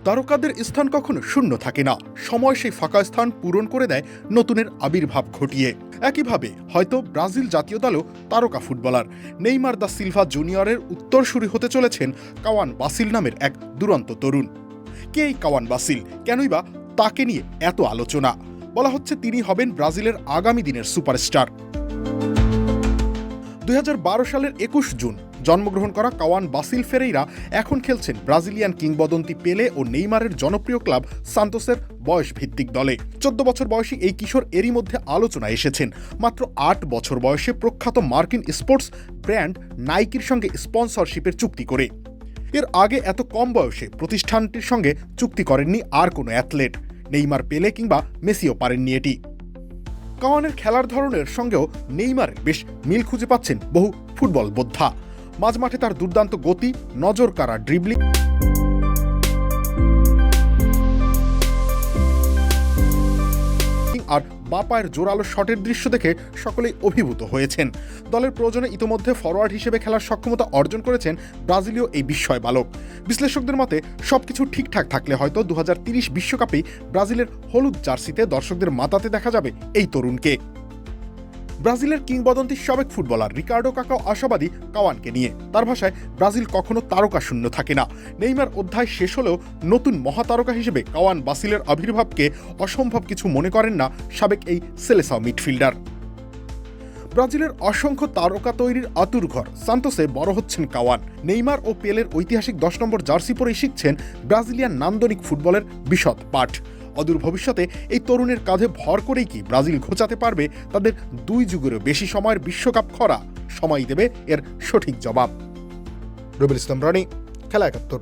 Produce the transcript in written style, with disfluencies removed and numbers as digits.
তারকাদের স্থান কখনো শূন্য থাকে না, সময় সেই ফাঁকা স্থান পূরণ করে দেয় নতুনের আবির্ভাব ঘটিয়ে। একইভাবে হয়তো ব্রাজিল জাতীয় দলও তারকা ফুটবলার নেইমার দা সিলভা জুনিয়রের উত্তরসূরি হতে চলেছেন কাওয়ান বাসিল নামের এক দুরন্ত তরুণ। কে এই কাওয়ান বাসিল, কেনই বা তাকে নিয়ে এত আলোচনা? বলা হচ্ছে তিনি হবেন ব্রাজিলের আগামী দিনের সুপারস্টার। 2012 সালের 21 জুন জন্মগ্রহণ করা কাওয়ান বাসিল ফেরেইরা এখন খেলছেন ব্রাজিলিয়ান কিংবদন্তি পেলে ও নেইমারের জনপ্রিয় ক্লাব সান্তোসের বয়স ভিত্তিক দলে। 14 বছর বয়সী এই কিশোর এরই মধ্যে আলোচনায় এসেছেন মাত্র 8 বছর বয়সে প্রখ্যাত মার্কিন স্পোর্টস ব্র্যান্ড নাইকির সঙ্গে স্পন্সরশিপের চুক্তি করে। এর আগে এত কম বয়সে প্রতিষ্ঠানটির সঙ্গে চুক্তি করেননি আর কোনো অ্যাথলেট। নেইমার, পেলে কিংবা মেসিও পারেননি এটি। কাওয়ানের খেলার ধরনের সঙ্গেও নেইমারের বেশ মিল খুঁজে পাচ্ছেন বহু ফুটবল বোদ্ধা। মাঝমাঠে তার দুর্দান্ত গতি, নজর কাড়া ড্রিবলিং আর বাঁ পায়ের জোরালো শটের দৃশ্য দেখে সকলেই অভিভূত হয়েছেন। দলের প্রয়োজনে ইতোমধ্যে ফরোয়ার্ড হিসেবে খেলার সক্ষমতা অর্জন করেছেন ব্রাজিলীয় এই বিস্ময় বালক। বিশ্লেষকদের মতে সবকিছু ঠিকঠাক থাকলে হয়তো 2030 বিশ্বকাপেই ব্রাজিলের হলুদ জার্সিতে দর্শকদের মাতাতে দেখা যাবে এই তরুণকে। ব্রাজিলের কিংবদন্তি সাবেক ফুটবলার রিকার্ডো কাকাও আশাবাদী কাওয়ানকে নিয়ে। তার ভাষায় ব্রাজিল কখনো তারকা শূন্য থাকে না। নেইমার অধ্যায় শেষ হলেও নতুন মহাতারকা হিসেবে কাওয়ান বাসিলের আবির্ভাবকে অসম্ভব কিছু মনে করেন না সাবেক এই সেলেসাও মিডফিল্ডার। ব্রাজিলের অসংখ্য তারকা তৈরির আতুরঘর সান্তোসে বড় হচ্ছেন কাওয়ান। নেইমার ও পেলের ঐতিহাসিক 10 নম্বর জার্সি পরেই শিখছেন ব্রাজিলিয়ান নান্দনিক ফুটবলের বিশদ পাঠ। অদূর ভবিষ্যতে এই তরুণের কাঁধে ভর করেই কি ব্রাজিল ঘোচাতে পারবে তাদের 2 যুগেরও বেশি সময়ের বিশ্বকাপ খরা? সময় দেবে এর সঠিক জবাব। রবিউল ইসলাম রানী, খেলা 71।